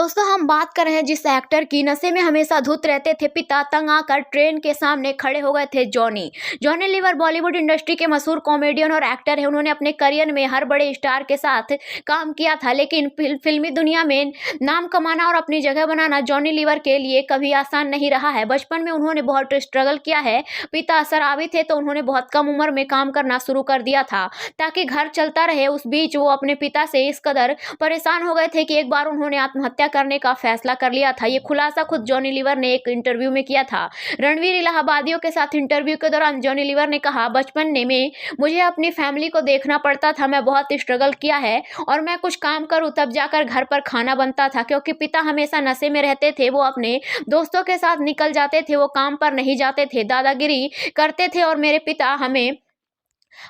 दोस्तों हम बात कर रहे हैं जिस एक्टर की, नशे में हमेशा धुत रहते थे पिता, तंग आकर ट्रेन के सामने खड़े हो गए थे जॉनी। जॉनी लीवर बॉलीवुड इंडस्ट्री के मशहूर कॉमेडियन और एक्टर हैं। उन्होंने अपने करियर में हर बड़े स्टार के साथ काम किया था, लेकिन फिल्मी दुनिया में नाम कमाना और अपनी जगह बनाना जॉनी लीवर के लिए कभी आसान नहीं रहा है। बचपन में उन्होंने बहुत स्ट्रगल किया है। पिता शराबी थे तो उन्होंने बहुत कम उम्र में काम करना शुरू कर दिया था ताकि घर चलता रहे। उस बीच वो अपने पिता से इस कदर परेशान हो गए थे कि एक बार उन्होंने आत्महत्या करने का फैसला कर लिया था। ये खुलासा खुद जॉनी लीवर ने एक इंटरव्यू में किया था। रणवीर इलाहाबादियों के साथ इंटरव्यू के दौरान जॉनी लीवर ने कहा, बचपन में मुझे अपनी फैमिली को देखना पड़ता था। मैं बहुत स्ट्रगल किया है और मैं कुछ काम करूं तब जाकर घर पर खाना बनता था, क्योंकि पिता हमेशा नशे में रहते थे। वो अपने दोस्तों के साथ निकल जाते थे, वो काम पर नहीं जाते थे, दादागिरी करते थे और मेरे पिता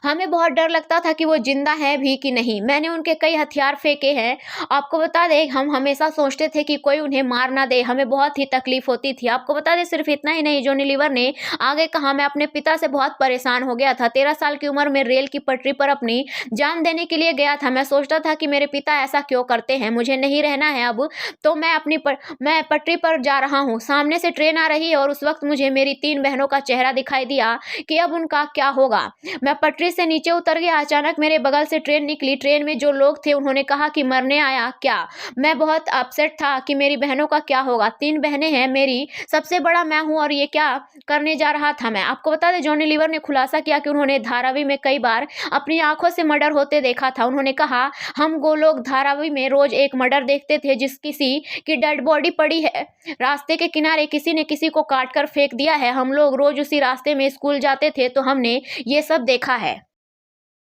हमें बहुत डर लगता था कि वो जिंदा है भी कि नहीं। मैंने उनके कई हथियार फेंके हैं। आपको बता दें, हम हमेशा सोचते थे कि कोई उन्हें मार ना दे। हमें बहुत ही तकलीफ होती थी। आपको बता दें, सिर्फ इतना ही नहीं, जॉनी लीवर ने आगे कहा, मैं अपने पिता से बहुत परेशान हो गया था। 13 साल की उम्र में रेल की पटरी पर अपनी जान देने के लिए गया था। मैं सोचता था कि मेरे पिता ऐसा क्यों करते हैं, मुझे नहीं रहना है अब तो। मैं पटरी पर जा रहा हूँ, सामने से ट्रेन आ रही है और उस वक्त मुझे मेरी 3 बहनों का चेहरा दिखाई दिया कि अब उनका क्या होगा। मैं पटरी से नीचे उतर गया। अचानक मेरे बगल से ट्रेन निकली। ट्रेन में जो लोग थे उन्होंने कहा कि मरने आया क्या। मैं बहुत अपसेट था कि मेरी बहनों का क्या होगा। 3 बहनें हैं मेरी, सबसे बड़ा मैं हूं और ये क्या करने जा रहा था मैं। आपको बता दें, जॉनी लीवर ने खुलासा किया कि उन्होंने धारावी में कई बार अपनी आंखों से मर्डर होते देखा था। उन्होंने कहा, हम वो लोग धारावी में रोज एक मर्डर देखते थे जिस किसी की डेड बॉडी पड़ी है रास्ते के किनारे, किसी ने किसी को काट कर फेंक दिया है। हम लोग रोज उसी रास्ते में स्कूल जाते थे तो हमने ये सब देखा है।